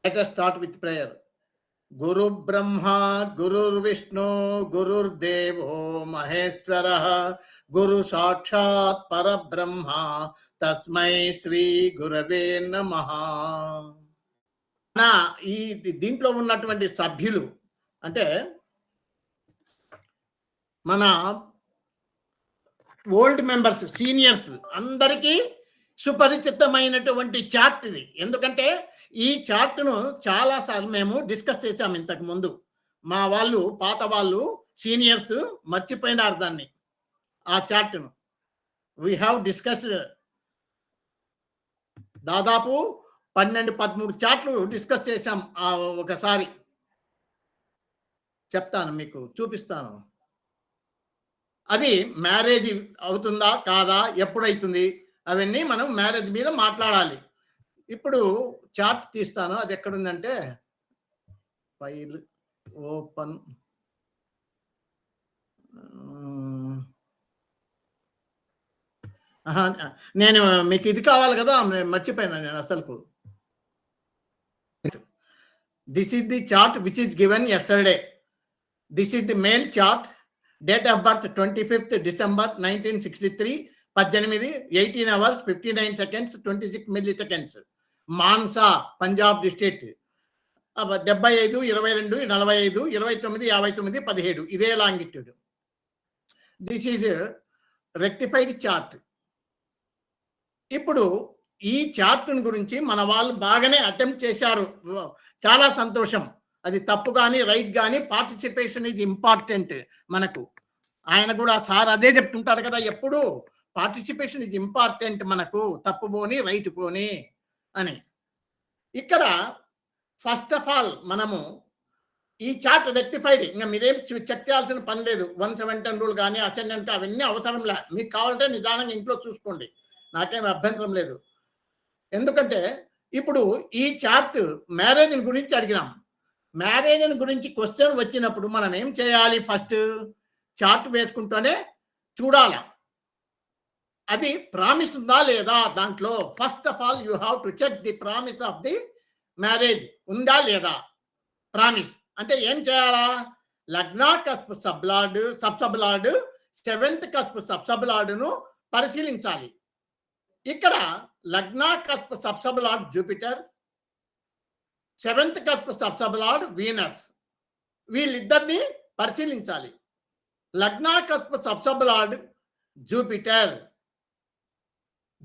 Let us start with prayer. Guru Brahma, Guru Vishnu, Guru Devo Maheshwara, Guru Sakshat Parabrahma, Tasmai Sri Gurave Namaha. ఈ దీంట్లో ఉన్నటువంటి సభ్యులు అంటే మన old members, seniors అందరికీ సుపరిచితమైనటువంటి chart ఇది. ఎందుకంటే ఈ చార్ట్ను చాలాసార్లు మేము డిస్కస్ చేశాము ఇంతకు ముందు. మా వాళ్ళు, పాత వాళ్ళు, సీనియర్స్ మర్చిపోయినారు దాన్ని, ఆ చార్ట్ను. వీ హ్యావ్ డిస్కస్డ్ దాదాపు 12-13 చార్ట్లు డిస్కస్ చేశాం. ఒకసారి చెప్తాను, మీకు చూపిస్తాను. అది మ్యారేజ్ అవుతుందా కాదా, ఎప్పుడైతుంది, అవన్నీ మనం మ్యారేజ్ మీద మాట్లాడాలి. ఇప్పుడు చార్ట్ తీస్తాను. అది ఎక్కడుందంటే ఫైల్ ఓపెన్, నేను మీకు ఇది కావాలి కదా, మర్చిపోయినా నేను అసలుకు. This is the chart which is given yesterday. This is the mail chart. Date of birth 25th December 1963, 18 hours 59 seconds 26 milliseconds. Mansa, Punjab district. 75, 22, 45, 29, 59, 17 ఇదే longitude. This is rectified chart. ఇప్పుడు ఈ చార్ట్ను గురించి మన వాళ్ళు బాగానే అటెంప్ట్ చేశారు, చాలా సంతోషం. అది తప్పు కానీ రైట్ కానీ పార్టిసిపేషన్ ఈజ్ ఇంపార్టెంట్ మనకు. ఆయన కూడా సార్ అదే చెప్తుంటారు కదా ఎప్పుడు, పార్టిసిపేషన్ ఈజ్ ఇంపార్టెంట్ మనకు, తప్పు పోని రైట్ పోని అని. ఇక్కడ ఫస్ట్ ఆఫ్ ఆల్ మనము ఈ చార్ట్ రెక్టిఫైడ్, ఇంకా మీరేం చెక్ చేయాల్సిన పని లేదు. 117 రూల్ కానీ అసెండెంట్ అవన్నీ అవసరం లే. మీకు కావాలంటే నిదానంగా ఇంట్లో చూసుకోండి, నాకేం అభ్యంతరం లేదు. ఎందుకంటే ఇప్పుడు ఈ చార్ట్ మ్యారేజ్ గురించి అడిగినాం. మ్యారేజ్ గురించి క్వశ్చన్ వచ్చినప్పుడు మనం ఏం చేయాలి? ఫస్ట్ చార్ట్ వేసుకుంటూనే చూడాల అది ప్రామిస్ ఉందా లేదా దాంట్లో. First of all you have to check the promise of the marriage ఉందా లేదా. ప్రామిస్ అంటే ఏం చేయాలా? లగ్నా cusp sub lord, sub sub lord, 7th cusp సబ్సబ్లార్డ్ను పరిశీలించాలి. ఇక్కడ లగ్నా cusp sub sub lord Jupiter, 7th cusp sub sub lord Venus, వీళ్ళిద్దరిని పరిశీలించాలి. లగ్నా cusp sub sub lord Jupiter.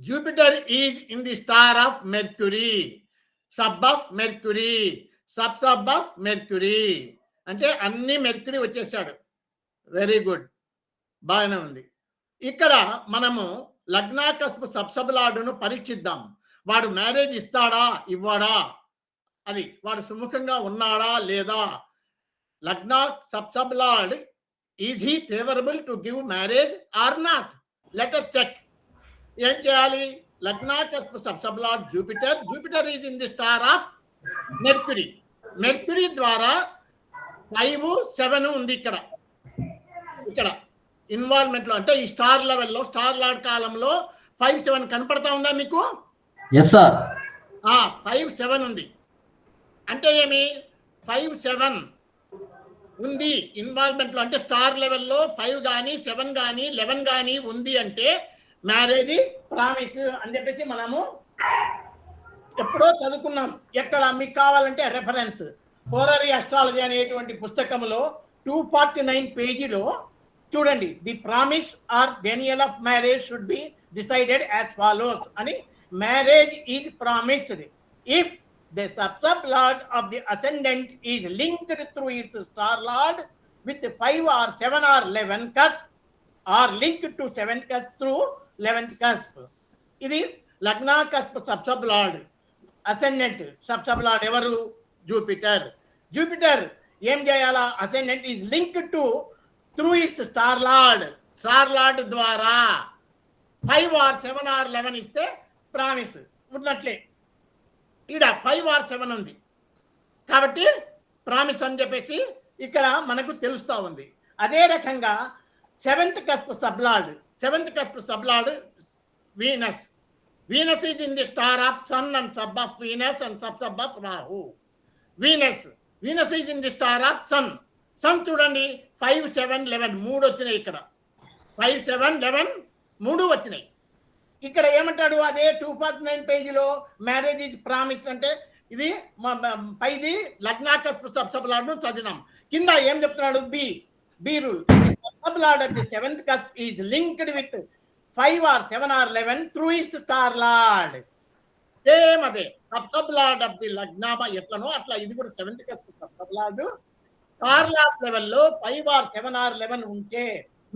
Jupiter is in the star of Mercury, sub of Mercury, sub of Mercury. అంటే అన్ని మెర్క్యూరీ వచ్చేసాడు. వెరీ గుడ్, బాగానే ఉంది. ఇక్కడ మనము లగ్నా కస్ప్ సబ్సబ్లార్డ్ను పరీక్షిద్దాం. వాడు మ్యారేజ్ ఇస్తాడా ఇవ్వడా, అది వాడు సుముఖంగా ఉన్నాడా లేదా. లగ్నా sub sub lord, is he favourable to give marriage or not? Let us check. ఏం చేయాలి? లగ్నా cusp sub sub lord Jupiter. Jupiter is in the star of Mercury. Mercury ద్వారా 5, 7 ఉంది ఇక్కడ. ఇక్కడ ఇన్వాల్వ్మెంట్లో అంటే ఈ స్టార్ లెవెల్లో, స్టార్ లార్డ్ కాలంలో 5, 7 కనపడతా ఉందా మీకు? Yes sir. 5, 7 ఉంది. అంటే ఏమి? 5, 7 ఉంది ఇన్వాల్వ్మెంట్లో. అంటే స్టార్ లెవెల్లో 5 కానీ 7 కానీ 11 కానీ ఉంది అంటే మ్యారేజ్ ప్రామిస్ అని చెప్పేసి మనము ఎప్పుడో చదువుకున్నాం. ఎక్కడ మీకు కావాలంటే రెఫరెన్స్ హోరరీ అస్ట్రాలజీ అనేటువంటి పుస్తకంలో 249 పేజీలో చూడండి. The promise or denial of marriage should be decided as follows అని. Marriage is promised if the sub-lord of the ascendant is linked through its star lord with 5 or 7 or 11 cusp, or linked to 7th cusp through 11th cusp. ఇది లగ్నా cusp సబ్-lord. Ascendant సబ్-lord ఎవరు? Jupiter. Jupiter ఏం చేయాలా? Ascendant is linked to through it's star lord. Star lord ద్వారా 5 or 7 or 11 ఇస్తే promise ఉన్నట్లే. ఇక్కడ 5 or 7 ఉంది కాబట్టి ప్రామిస్ అని చెప్పేసి ఇక్కడ మనకు తెలుస్తూ ఉంది. అదే రకంగా 7th cusp sub lord. 7th cusp sub lord Venus. Venus is in the star of Sun and sub of Venus and sub of Rahu. Venus. Venus is in the star of Sun. Sun చూడండి 5, 7, 11 3 వచ్చినాయి ఇక్కడ. 5, 7, 11 3 వచ్చినాయి. ఇక్కడ ఏమంటాడు అదే 249 పేజీలో మ్యారేజ్ ఈజ్ ప్రామిస్ అంటే ఇది పైది లగ్నాకస్పు సబ్సబ్ చదివినాం. కింద ఏం చెప్తున్నాడు B rule sub lord of the 7th cusp is linked with 5 or 7 or 11 through its star lord. Same అదే సబ్ లార్డ్ ఆఫ్ ది లగ్నామ ఎట్లనో అట్లా ఇది కూడా 7th cusp sub lord star lord లెవెల్లో 5 or 7 or 11 ఉంటే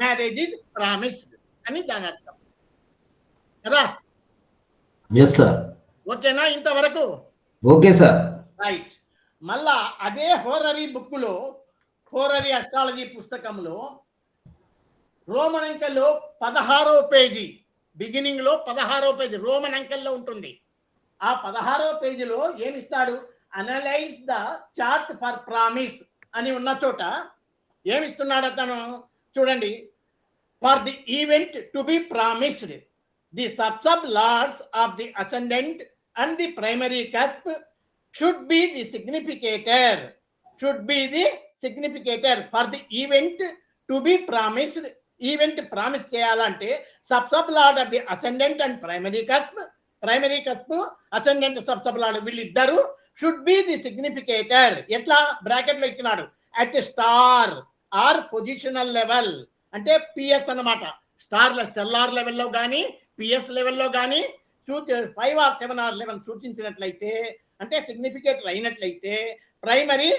మ్యారేజ్ ఈజ్ ప్రామిస్డ్ అని దాని అర్థం కదా. Yes sir. ఓకేనా ఇంతవరకు? Okay sir. రైట్. మళ్ళా అదే హోరరీ బుక్లో హోరరీ అస్ట్రాలజీ పుస్తకంలో రోమన్ అంకెల్లో 16వ పేజీ బిగినింగ్ లో 16వ పేజీ రోమన్ అంకెల్లో ఉంటుంది. ఆ 16వ పేజీలో ఏమిస్తాడు? Analyse the chart for promise అని ఉన్న చోట ఏమిస్తున్నాడు అతను చూడండి. For the event to be promised the sub lords of the ascendant and the primary cusp should be the significator for the event to be promised. Event promise చేయాలంటే sub lord of the ascendant and primary cusp ascendant sub lord వీళ్ళిద్దరు should be the significator. ఎట్లా bracket లో ఇచ్చినాడు at star or positional level అంటే PS అన్నమాట. Stellar లెవెల్లో కానీ PS లెవెల్లో కానీ 5 or 7 or 11 సూచించినట్లయితే అంటే సిగ్నిఫికేటర్ అయినట్లయితే ప్రైమరీ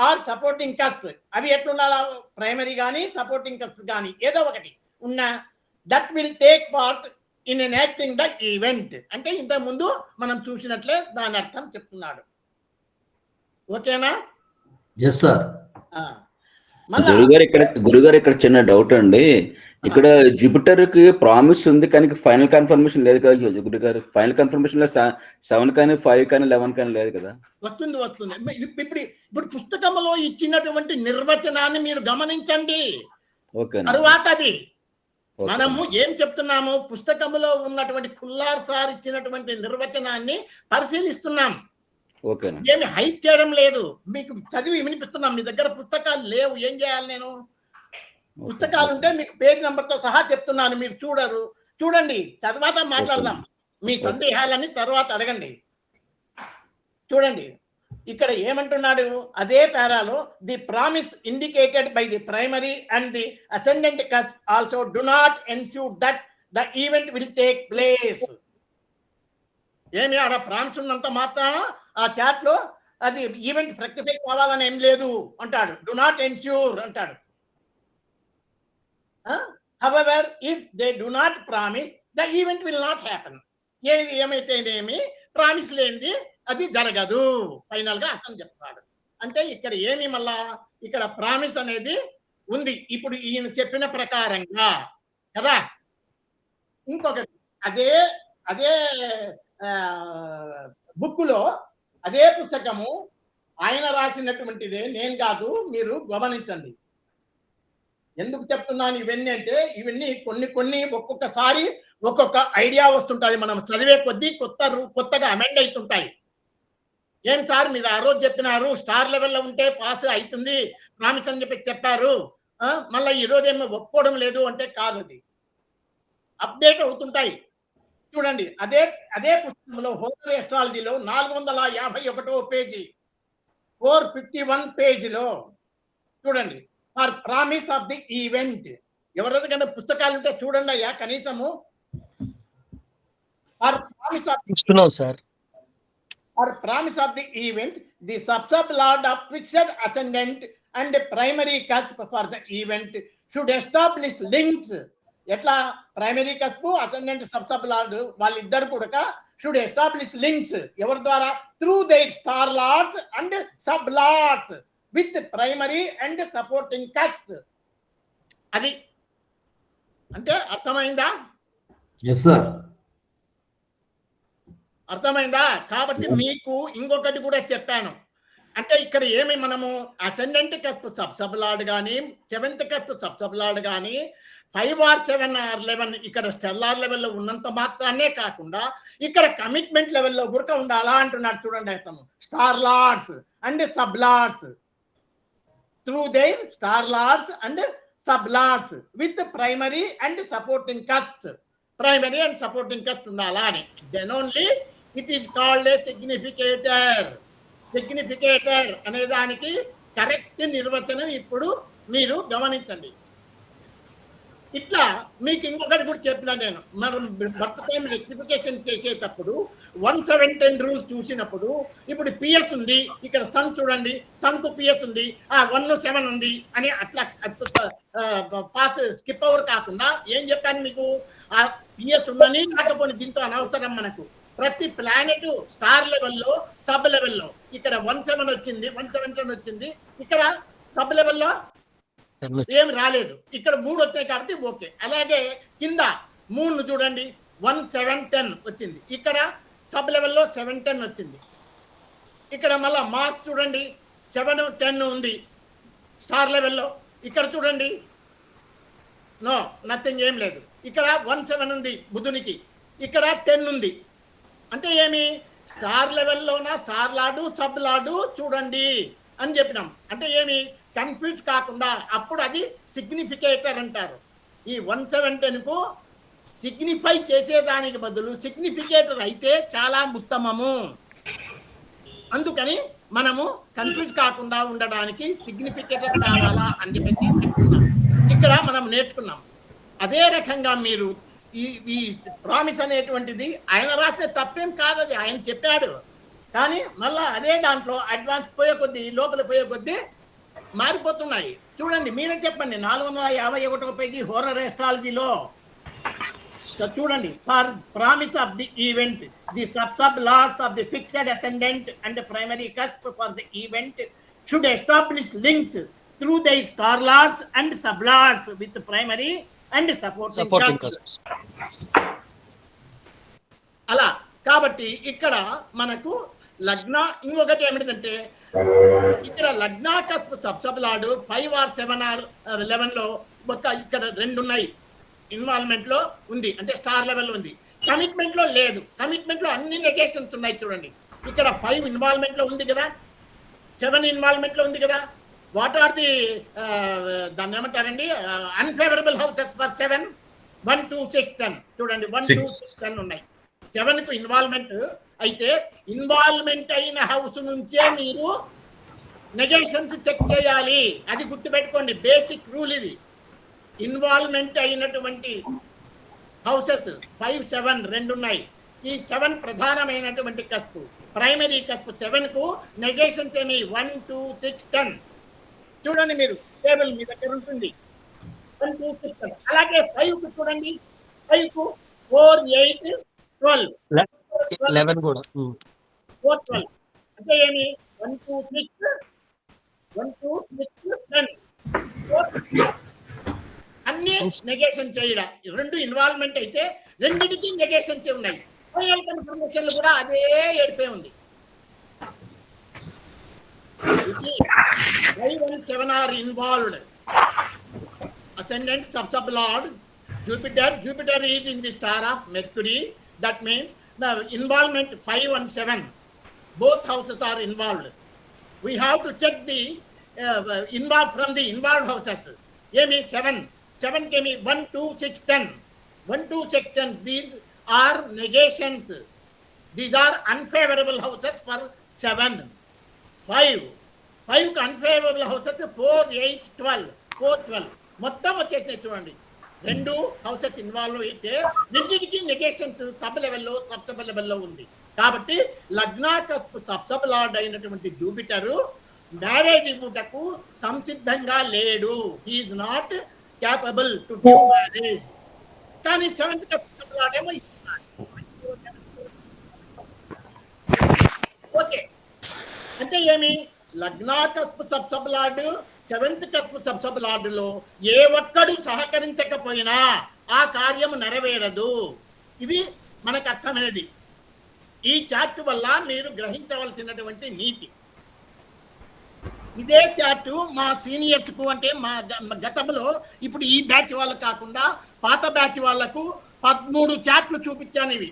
ఆర్ సపోర్టింగ్ కస్ప్ అవి ఎట్లుండాలా? ప్రైమరీ కానీ సపోర్టింగ్ కస్ప్ కానీ ఏదో ఒకటి ఉన్న that will take part in enacting the event అంటే ఇంతకు ముందు మనం చూసినట్లే దాని అర్థం చెప్తున్నాడు. ఓకేనా? Yes sir. గురుగారు ఇక్కడ చిన్న డౌట్ అండి. ఇక్కడ జూపిటర్ కి ప్రామిస్ ఉంది కానీ ఫైనల్ కన్ఫర్మేషన్ లేదు కదా గురుగారు. ఫైనల్ కన్ఫర్మేషన్ లో 7 కానీ 5 కానీ 11 కానీ లేదు కదా. వస్తుంది. ఇప్పుడు పుస్తకంలో ఇచ్చినటువంటి నిర్వచనాన్ని మీరు గమనించండి. తరువాత అది మనము ఏం చెప్తున్నాము పుస్తకంలో ఉన్నటువంటి కుల్లార్ సార్ ఇచ్చినటువంటి నిర్వచనాన్ని పరిశీలిస్తున్నాం. ఏమి హైప్ చేయడం లేదు. మీకు చదివి వినిపిస్తున్నాం. మీ దగ్గర పుస్తకాలు లేవు, ఏం చేయాలి? నేను పుస్తకాలు ఉంటే మీకు పేజ్ నెంబర్తో సహా చెప్తున్నాను. మీరు చూడండి, తర్వాత మాట్లాడదాం. మీ సందేహాలని తర్వాత అడగండి. చూడండి ఇక్కడ ఏమంటున్నాడు అదే పారాలో the promise indicated by the primary and the ascendant cusp also do not ensure that the event will take place. ఏమి ఆడ ప్రామిస్ ఉన్నంత మాత్రాన ఆ చాట్ లో అది ఈవెంట్ ఫ్రెక్టిఫై కావాలని ఏం లేదు అంటాడు. డు నాట్ ఎన్ష్యూర్ అంటాడు. However if they do not promise the event will not happen. ఏమైతేనేమి ప్రామిస్ లేనిది అది జరగదు ఫైనల్ గా అర్థం చెప్తాడు. అంటే ఇక్కడ ఏమి మళ్ళా ఇక్కడ ప్రామిస్ అనేది ఉంది ఇప్పుడు ఈయన చెప్పిన ప్రకారంగా కదా. ఇంకొకటి అదే బుక్లో అదే పుస్తకము ఆయన రాసినటువంటిదే, నేను కాదు, మీరు గమనించండి. ఎందుకు చెప్తున్నాను ఇవన్నీ అంటే ఇవన్నీ కొన్ని ఒక్కొక్కసారి ఒక్కొక్క ఐడియా వస్తుంటుంది. మనం చదివే కొద్దీ కొత్తగా అమెండ్ అవుతుంటాయి. ఏం సార్ మీరు ఆ రోజు చెప్పినారు స్టార్ లెవెల్లో ఉంటే పాస్ అవుతుంది ప్రామిస్ అని చెప్పారు, మళ్ళీ ఈరోజు ఏమో ఒప్పుకోవడం లేదు అంటే కాదు, అది అప్డేట్ అవుతుంటాయి. చూడండి అదే పుస్తకంలో హోరరీ అస్ట్రాలజీలో 451వ పేజీ 451 పేజీలో చూడండి for promise of the event. ఎవరికైనా పుస్తకాలు ఉంటే చూడండి అయ్యా కనీసము. For promise of the event the sub lord of fixed ascendant and primary cusp for the event should establish links. ఎట్లా? Primary cusp ascendant sub lord వాళ్ళిద్దరు కూడా షుడ్ ఎస్టాబ్లిష్ లింక్స్. ఎవరి ద్వారా? Through their star lords and sub lords with primary and supporting cusp. అది అంటే అర్థమైందా? Yes sir. అర్థమైందా? కాబట్టి మీకు ఇంకొకటి కూడా చెప్పాను. అంటే ఇక్కడ ఏమి మనము అసెండెంట్ కస్ప్ సబ్సబ్ లార్డ్ కానీ 7th కస్ప్ సబ్సబ్ లార్డ్ కానీ 5 or 7 or 11 ఇక్కడ స్టెల్లార్ లెవెల్లో ఉన్నంత మాత్రాన్నే కాకుండా ఇక్కడ కమిట్మెంట్ లెవెల్లో కూడా ఉండాలా అంటున్నాడు చూడండి. అతను star lords and sub lords through their star lords and sub lords with primary and supporting cusp. Primary and supporting cusp ఉండాలా అని. Then only it is called a significator. Significator అనే దానికి కరెక్ట్ నిర్వచనం ఇప్పుడు మీరు గమనించండి. ఇట్లా మీకు ఇంకొకటి కూడా చెప్పినా నేను, మనం బర్త్ టైం రెక్టిఫికేషన్ చేసేటప్పుడు 1-7-10 రూల్స్ చూసినప్పుడు ఇప్పుడు పిఎస్ ఉంది, ఇక్కడ సన్ చూడండి, సన్కు పిఎస్ ఉంది, 1-7 ఉంది అని అట్లా పాస్ స్కిప్ ఓవర్ కాకుండా ఏం చెప్పాను మీకు, ఆ పిఎస్ ఉందని కాకపోతే దీంతో అనవసరం మనకు. ప్రతి ప్లానెట్ స్టార్ లెవెల్లో సబ్ లెవెల్లో ఇక్కడ 1-7 వచ్చింది, 1-7-10 వచ్చింది, ఇక్కడ సబ్ లెవెల్లో ఏం రాలేదు, ఇక్కడ 3 వచ్చాయి కాబట్టి ఓకే. అలాగే కింద 3 చూడండి 1-7-10 వచ్చింది, ఇక్కడ సబ్ లెవెల్లో 7-10 వచ్చింది. ఇక్కడ మళ్ళా మాస్ చూడండి 7-10 ఉంది స్టార్ లెవెల్లో, ఇక్కడ చూడండి నో నథింగ్ ఏం లేదు. ఇక్కడ 1-7 ఉంది బుధునికి, ఇక్కడ 10 ఉంది. అంటే ఏమి స్టార్ లెవెల్లోన స్టార్ లార్డు సబ్ లార్డు చూడండి అని చెప్పినాం. అంటే ఏమి కన్ఫ్యూజ్ కాకుండా అప్పుడు అది సిగ్నిఫికేటర్ అంటారు. ఈ 1-7-10కు సిగ్నిఫై చేసేదానికి బదులు సిగ్నిఫికేటర్ అయితే చాలా ఉత్తమము. అందుకని మనము కన్ఫ్యూజ్ కాకుండా ఉండడానికి సిగ్నిఫికేటర్ కావాలా అని చెప్పేసి చెప్తున్నాం. ఇక్కడ మనం నేర్చుకున్నాం. అదే రకంగా మీరు ఈ ప్రామిస్ అనేటువంటిది ఆయన రాస్తే తప్పేం కాదు, అది ఆయన చెప్పాడు. కానీ మళ్ళా అదే దాంట్లో అడ్వాన్స్ పోయే కొద్దీ లోపల పోయే కొద్దీ మారిపోతున్నాయి. చూడండి మీరే చెప్పండి 451వ పేజీ హోరర్ ఎస్ట్రాలజీలో చూడండి. For promise of the event the sub lords of the fixed ascendant and primary cusp for the event should establish links through the star lords and sub lords with primary and supporting cusp. అలా కాబట్టి ఇక్కడ మనకు లగ్న ఇంకొకటి ఏమిటంటే ఇక్కడ లగ్న cusp sub lord 5 or 7 or 11లో ఒక ఇక్కడ 2 ఉన్నాయి ఇన్వాల్వ్మెంట్ లో ఉంది, అంటే స్టార్ లెవెల్ ఉంది. కమిట్మెంట్ లో లేదు, కమిట్మెంట్ లో అన్ని నెగేషన్స్ ఉన్నాయి చూడండి. ఇక్కడ 5 ఇన్వాల్వ్మెంట్ లో ఉంది కదా, 7 ఇన్వాల్వ్మెంట్ లో ఉంది కదా. వాట్ ఆర్ ది దాన్ని ఏమంటారండి అన్ఫేవరబుల్ హౌసెస్ ఫర్ 7 1 2 6 10 చూడండి 1 2 6 10 ఉన్నాయి. 7కు ఇన్వాల్వ్మెంట్ అయితే ఇన్వాల్వ్మెంట్ అయిన హౌస్ నుంచే మీరు నెగేషన్స్ చెక్ చేయాలి. అది గుర్తుపెట్టుకోండి, బేసిక్ రూల్ ఇది. ఇన్వాల్వ్మెంట్ అయినటువంటి హౌసెస్ 5 7 2 ఉన్నాయి. ఈ 7 ప్రధానమైనటువంటి కస్ప్, ప్రైమరీ కస్ప్. 7కు నెగేషన్స్ ఏమి 1 2 6 10 చూడండి, మీరు టేబుల్ మీ దగ్గర ఉంటుంది 1 2 6 10. అలాగే 5కు చూడండి, 5కు 4 8 12 11 కూడా 4 12 అంటే ఏమి 1 2 6 1 2 6 10 4 అన్ని నెగేషన్ చేయడం. 2 ఇన్వాల్వ్మెంట్ అయితే రెండింటికి నెగేషన్స్ ఉన్నాయి. ఫైనల్ కన్ఫర్మేషన్లు కూడా అదే ఏడిపోయి ఉంది. 5-7 are involved. Ascendant sub lord Jupiter is in the star of Mercury. That means the involvement 5 and 7 both houses are involved. We have to check the involved from the involved houses. Emi 7 came 1 2 6 10 1 2 6 10. These are negations. These are unfavorable houses for 7. 5 unfavorable houses 4 8 12 4 12 మొత్తం వచ్చేసినాయి చూడండి. 2 houses involve అయితే రెండింటికి negations sub లెవెల్లో sub లెవెల్లో ఉంది. కాబట్టి లగ్న సబ్ లార్డ్ అయినటువంటి జూపిటరు మ్యారేజ్ ఇవ్వటకు సంసిద్ధంగా లేడు. He is not capable to give marriage. కానీ 7th సబ్ లార్డ్ ఏమో ఇస్తున్నాడు. ఓకే, అంటే ఏమి లగ్న సబ్ లార్డ్ 7th సబ్ లార్డులో ఏ ఒక్కడు సహకరించకపోయినా ఆ కార్యము నెరవేరదు. ఇది మనకు అర్థమైనది. ఈ చార్ట్ వల్ల మీరు గ్రహించవలసినటువంటి నీతి. ఇదే చార్ట్ మా సీనియర్స్ కు, అంటే మా గతంలో ఇప్పుడు ఈ బ్యాచ్ వాళ్ళకు కాకుండా పాత బ్యాచ్ వాళ్లకు 13 చార్ట్లు చూపించాను. ఇవి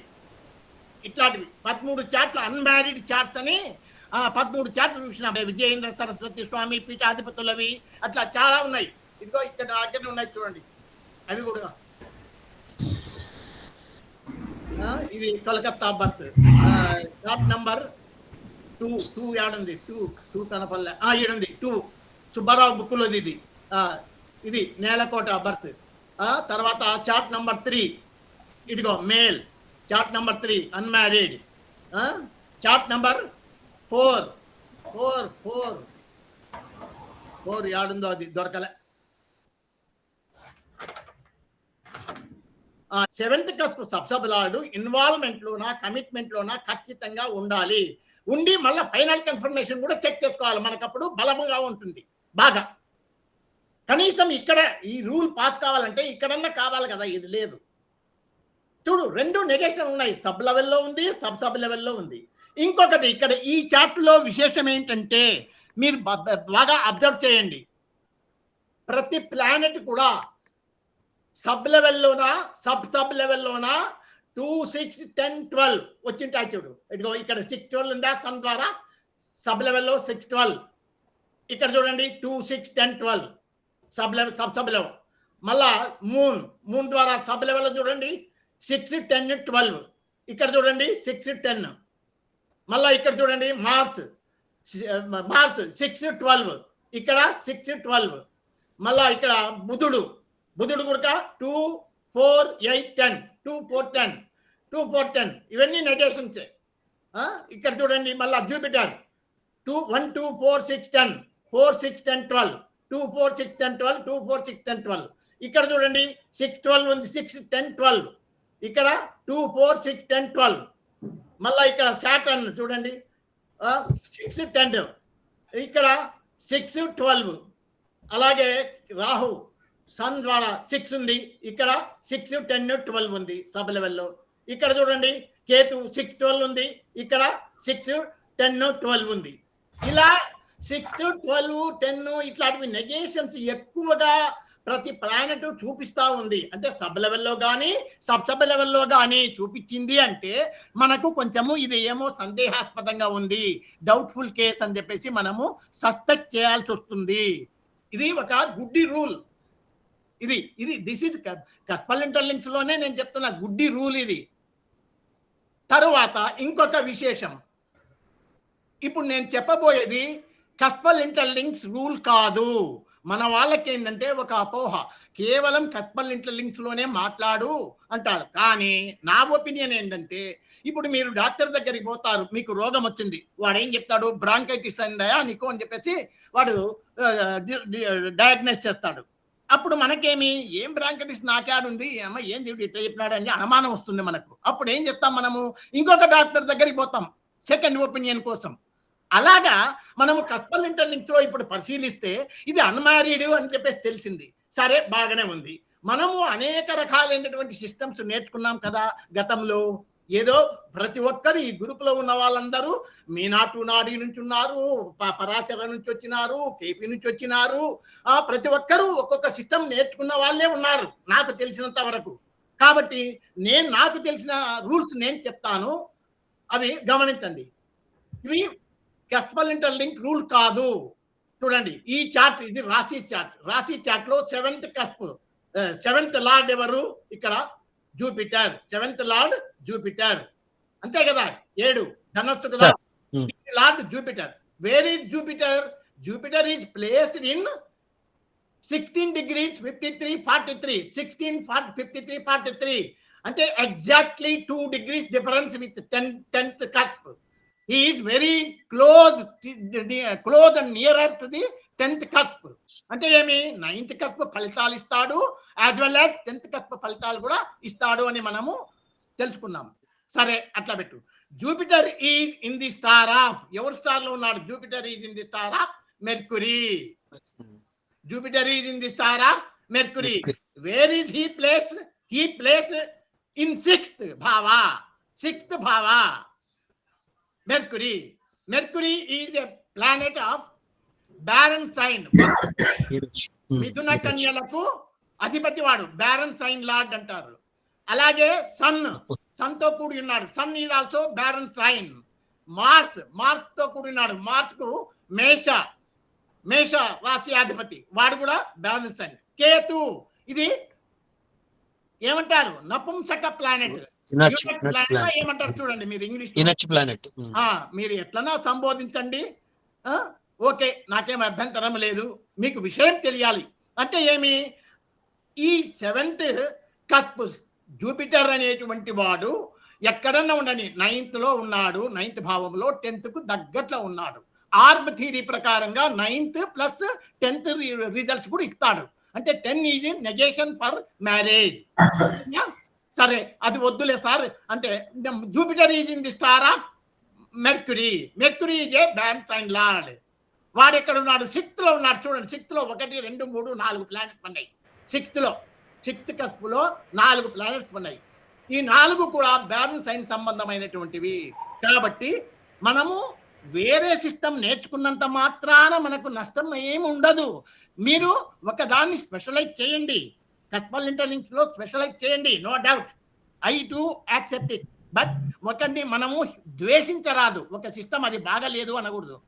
ఇట్లాంటివి 13 చార్ట్లు, అన్మ్యారీడ్ చార్ట్స్ అని 13 చార్ట్లు చూసిన. విజయేంద్ర సరస్వతి స్వామి పీఠాధిపతులవి అట్లా చాలా ఉన్నాయి. ఇదిగో ఇక్కడ దగ్గర ఉన్నాయి చూడండి, అవి కూడా. ఇది కలకత్తా బర్త్ చార్ట్ నంబర్ 2 ఏడుంది, 2 కనపల్లె, ఏడుంది 2 సుబ్బారావు బుక్కులోది ఇది. ఇది నేలకోట బర్త్. తర్వాత చార్ట్ నంబర్ 3 ఇదిగో male, chart number 3 unmarried. Chart number 4 ఏడుందో అది దొరకలే. 7th కప్ సబ్సబలాడు ఇన్వాల్వ్మెంట్ లోనా కమిట్మెంట్ లోనా ఖచ్చితంగా ఉండాలి. ఉండి మళ్ళీ ఫైనల్ కన్ఫర్మేషన్ కూడా చెక్ చేసుకోవాలి. మనకప్పుడు బలంగా ఉంటుంది బాగా. కనీసం ఇక్కడ ఈ రూల్ పాస్ కావాలంటే ఇక్కడన్నా కావాలి కదా, ఇది లేదు. చూడు, 2 నెగేషన్ ఉన్నాయి. సబ్ లెవెల్లో ఉంది, సబ్ లెవెల్లో ఉంది. ఇంకొకటి ఇక్కడ ఈ చార్ట్లో విశేషం ఏంటంటే, మీరు బాగా అబ్జర్వ్ చేయండి, ప్రతి ప్లానెట్ కూడా సబ్ లెవెల్లోనా సబ్ లెవెల్లోనా 2, 6, 10, 12 వచ్చింటాయి. చూడు, ఇదిగో ఇక్కడ 6, 12 ఉందా సన్ ద్వారా, సబ్ లెవెల్లో 6, 12. ఇక్కడ చూడండి 2, 6, 10, 12 సబ్ లెవెల్. మళ్ళా మూన్ ద్వారా సబ్ లెవెల్లో చూడండి 6, 10, 12. ఇక్కడ చూడండి 6, 10. మళ్ళా ఇక్కడ చూడండి మార్స్ 6, 12. ఇక్కడ 6, 12. మళ్ళా ఇక్కడ బుధుడు కూడా 2, 4, 8, 10. 2, 4, 10. 2, 4, 10 ఇవన్నీ నెగేషన్స్. ఇక్కడ చూడండి మళ్ళా జూపిటర్ 1, 2, 4, 6, 10. 4, 6, 10, 12. 2, 4, 6, 10, 12. 2, 4, 6, 10, 12. ఇక్కడ చూడండి 6, 12 ఉంది. 6, 10, 12. ఇక్కడ 2, 4, 6, 10, 12. మళ్ళా ఇక్కడ సాటర్న్ చూడండి 6, 10. ఇక్కడ 6, 12. అలాగే రాహు సన్ ద్వారా 6 ఉంది. ఇక్కడ 6, 10, 12 ఉంది సబ్ లెవెల్లో. ఇక్కడ చూడండి కేతు 6, 12 ఉంది. ఇక్కడ 6, 10, 12 ఉంది. ఇలా 6, 12, 10 ఇట్లాంటివి నెగేషన్స్ ఎక్కువగా ప్రతి ప్లానెట్ చూపిస్తా ఉంది. అంటే సబ్ లెవెల్లో కానీ సబ్ లెవెల్లో కానీ చూపించింది అంటే మనకు కొంచెము ఇది ఏమో సందేహాస్పదంగా ఉంది, డౌట్ఫుల్ కేస్ అని చెప్పేసి మనము సస్పెక్ట్ చేయాల్సి వస్తుంది. ఇది ఒక గుడ్డి rule. This is cuspal interlinks లోనే నేను చెప్తున్నా గుడ్డి రూల్ ఇది. తరువాత ఇంకొక విశేషం, ఇప్పుడు నేను చెప్పబోయేది కస్పల్ ఇంటర్లింక్స్ రూల్ కాదు. మన వాళ్ళకి ఏంటంటే ఒక అపోహ, కేవలం కస్పల్ ఇంటర్లింక్స్ లోనే మాట్లాడు అంటారు. కానీ నా ఒపీనియన్ ఏంటంటే, ఇప్పుడు మీరు డాక్టర్ దగ్గరికి పోతారు, మీకు రోగం వచ్చింది, వాడు ఏం చెప్తాడు, బ్రాంకైటిస్ అయిందా నీకు అని చెప్పేసి వాడు డయాగ్నైజ్ చేస్తాడు. అప్పుడు మనకేమి, ఏం బ్రాంకైటిస్ నాకేడుంది, ఏమో ఏం దేవుడు ఇట్లా చెప్పినాడు అని అనుమానం వస్తుంది మనకు. అప్పుడు ఏం చేస్తాం, మనము ఇంకొక డాక్టర్ దగ్గరికి పోతాం సెకండ్ ఒపీనియన్ కోసం. అలాగా మనము కస్పల్ ఇంటర్లింక్స్ లో ఇప్పుడు పరిశీలిస్తే ఇది అన్మ్యారీడ్ అని చెప్పేసి తెలిసింది. సరే, బాగానే ఉంది. మనము అనేక రకాలైనటువంటి సిస్టమ్స్ నేర్చుకున్నాం కదా గతంలో. ఏదో ప్రతి ఒక్కరు ఈ గ్రూపులో ఉన్న వాళ్ళందరూ మీనాటు నాడి నుంచి ఉన్నారు, పరాచర నుంచి వచ్చినారు, కేపీ నుంచి వచ్చినారు. ప్రతి ఒక్కరూ ఒక్కొక్క సిస్టమ్ నేర్చుకున్న వాళ్ళే ఉన్నారు నాకు తెలిసినంత వరకు. కాబట్టి నాకు తెలిసిన రూల్స్ నేను చెప్తాను, అవి గమనించండి. ఇవి కస్పల్ ఇంటర్లింక్ రూల్ కాదు. చూడండి ఈ చార్ట్, ఇది రాశి చార్ట్. రాశి చార్ట్ లో 7th కస్ప్, 7th లార్డ్ ఎవరు, ఇక్కడ జూపిటర్. 7th లార్డ్ జూపిటర్, అంతే కదా. 7 ధనస్సు కదా, lord Jupiter. Where is Jupiter? Jupiter is placed in 16 degrees 53, 43. 16, 53, 43 అంటే exactly 2 degrees difference with 10th cusp. He is very close and nearer to the 10th cusp. అంటే ఏమి, 9th cusp ఫలితాలు ఇస్తాడు, as well as 10th cusp ఫలితాలు కూడా ఇస్తాడు అని మనము తెలుసుకున్నాము. సరే, అట్లా పెట్టు. Jupiter is in the star of, ఎవరు స్టార్ లో ఉన్నాడు? Jupiter is in the star of mercury. Jupiter is in the star of mercury. Where is he placed? He placed in 6th భావ. 6th భావ Mercury. Mercury is a planet of barren sign ఈడొచ్చు. మిథున కన్యలకు అధిపతి వాడు barren sign lord అంటారు. అలాగే sun తో కూడి ఉన్నాడు. Sun is also barren sign. Mars తో కూడి ఉన్నాడు. మార్స్ కు మేష రాశి అధిపతి వాడు కూడా బ్యారన్ సైన్. కేతు ఇది ఏమంటారు నపుంసక ప్లానెట్. ఏమంటారు చూడండి మీరు ఇంగ్లీష్ ప్లానెట్. మీరు ఎట్లన్నా సంబోధించండి, ఓకే, నాకేం అభ్యంతరం లేదు. మీకు విషయం తెలియాలి అంటే ఏమి, ఈ 7th కస్ప్ జూపిటర్ అనేటువంటి వాడు ఎక్కడన్నా ఉండని 9th లో ఉన్నాడు, 9th భావంలో 10th కు దగ్గట్లో ఉన్నాడు. ఆర్బ్ థియరీ ప్రకారంగా 9th ప్లస్ 10th రిజల్ట్స్ కూడా ఇస్తాడు. అంటే 10 ఈజ్ నెగేషన్ ఫర్ మ్యారేజ్. సరే అది వద్దులే సార్ అంటే Jupiter is in the star of Mercury is a barren sign lord. వాడు ఎక్కడ ఉన్నాడు? 6th లో ఉన్నాడు. చూడండి 6th లో 1 2 3 4 ప్లానెట్స్ పన్నాయి. 6th కస్ప్ లో 4 ప్లానెట్స్ పన్నాయి. ఈ 4 కూడా బ్యారన్ సైన్ సంబంధమైనటువంటివి. కాబట్టి మనము వేరే సిస్టమ్ నేర్చుకున్నంత మాత్రాన మనకు నష్టం ఏమి ఉండదు. మీరు ఒకదాన్ని స్పెషలైజ్ చేయండి, కస్పల్ ఇంటర్లింక్స్ లో స్పెషలైజ్ చేయండి, no doubt, I too accept it. But ఒకటి మనము ద్వేషించరాదు. ఒక సిస్టమ్ అది బాగలేదు అనకూడదు.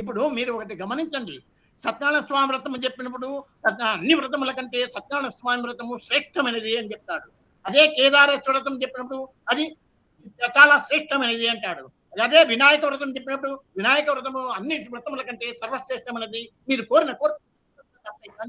ఇప్పుడు మీరు ఒకటి గమనించండి, సత్యనారాయణ స్వామి వ్రతం చెప్పినప్పుడు అన్ని వ్రతముల కంటే సత్యనారాయణ స్వామి వ్రతము శ్రేష్టమైనది అని చెప్తాడు. అదే కేదారేశ్వర వ్రతం చెప్పినప్పుడు అది చాలా శ్రేష్టమైనది అంటాడు. అదే వినాయక వ్రతం చెప్పినప్పుడు వినాయక వ్రతము అన్ని వ్రతముల కంటే సర్వశ్రేష్టమైనది, మీరు కోరిన కోరిక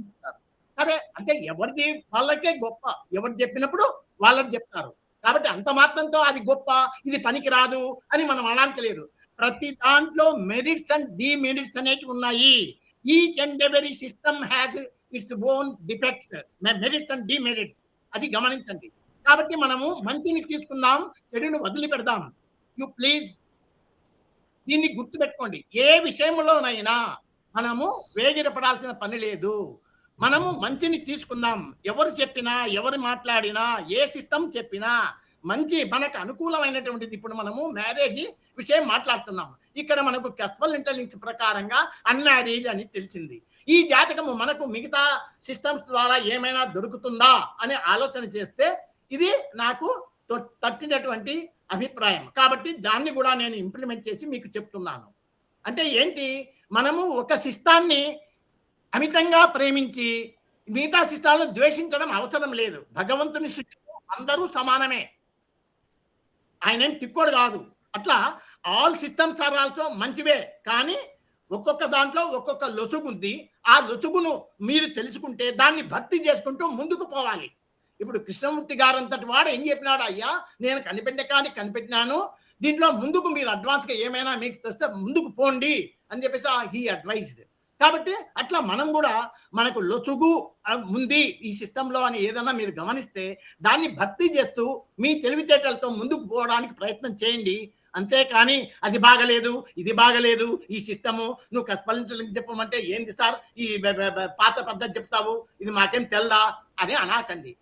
చెప్తారు. సరే అంటే ఎవరిది వాళ్ళకే గొప్ప, ఎవరు చెప్పినప్పుడు వాళ్ళని చెప్తారు. కాబట్టి అంత మాత్రంతో అది గొప్ప, ఇది పనికి రాదు అని మనం అనడానికి లేదు. ప్రతి దాంట్లో మెరిట్స్ అండ్ డిమెరిట్స్ అనేవి ఉన్నాయి. Each and every system has its own defects, merits and demerits. అది గమనించండి. కాబట్టి మనము మంచిని తీసుకుందాం, చెడును వదిలిపెడదాం. యు ప్లీజ్ దీన్ని గుర్తుపెట్టుకోండి. ఏ విషయంలోనైనా మనము వేగిరపడాల్సిన పని లేదు. మనము మంచిని తీసుకుందాం. ఎవరు చెప్పినా, ఎవరు మాట్లాడినా, ఏ సిస్టమ్ చెప్పినా మంచి మనకు అనుకూలమైనటువంటిది. ఇప్పుడు మనము మ్యారేజ్ విషయం మాట్లాడుతున్నాం. ఇక్కడ మనకు కస్పల్ ఇంటర్లింక్స్ ప్రకారంగా అన్మ్యారీడ్ అని తెలిసింది. ఈ జాతకము మనకు మిగతా సిస్టమ్స్ ద్వారా ఏమైనా దొరుకుతుందా అనే ఆలోచన చేస్తే ఇది నాకు తట్టినటువంటి అభిప్రాయం. కాబట్టి దాన్ని కూడా నేను ఇంప్లిమెంట్ చేసి మీకు చెప్తున్నాను. అంటే ఏంటి, మనము ఒక సిస్టాన్ని అమితంగా ప్రేమించి మిగతా సిస్టాలను ద్వేషించడం అవసరం లేదు. భగవంతుని సృష్టిలో అందరూ సమానమే, ఆయన ఏం తిక్కోడు కాదు. అట్లా ఆల్ సిస్టమ్స్ ఆర్ ఆల్సో మంచివే. కానీ ఒక్కొక్క దాంట్లో ఒక్కొక్క లొసుగు ఉంది. ఆ లొసుగును మీరు తెలుసుకుంటే దాన్ని భర్తీ చేసుకుంటూ ముందుకు పోవాలి. ఇప్పుడు కృష్ణమూర్తి గారు అంతటి వాడు ఏం చెప్పినాడు, అయ్యా నేను కనిపెట్టినాను, దీంట్లో ముందుకు మీరు అడ్వాన్స్గా ఏమైనా మీకు తెస్తే ముందుకు పోండి అని చెప్పేసి హీ అడ్వైజ్డ్. కాబట్టి అట్లా మనం కూడా మనకు లొసుగు ఉంది ఈ సిస్టంలో అని ఏదైనా మీరు గమనిస్తే దాన్ని భర్తీ చేస్తూ మీ తెలివితేటలతో ముందుకు పోవడానికి ప్రయత్నం చేయండి. అంతేకాని అది బాగలేదు, ఇది బాగలేదు, ఈ సిస్టము నువ్వు కస్పల్ ఇంటర్లింక్స్ చెప్పమంటే ఏంది సార్ ఈ పాత పద్ధతి చెప్తావు, ఇది మాకేం తెల్దా అని అనకండి.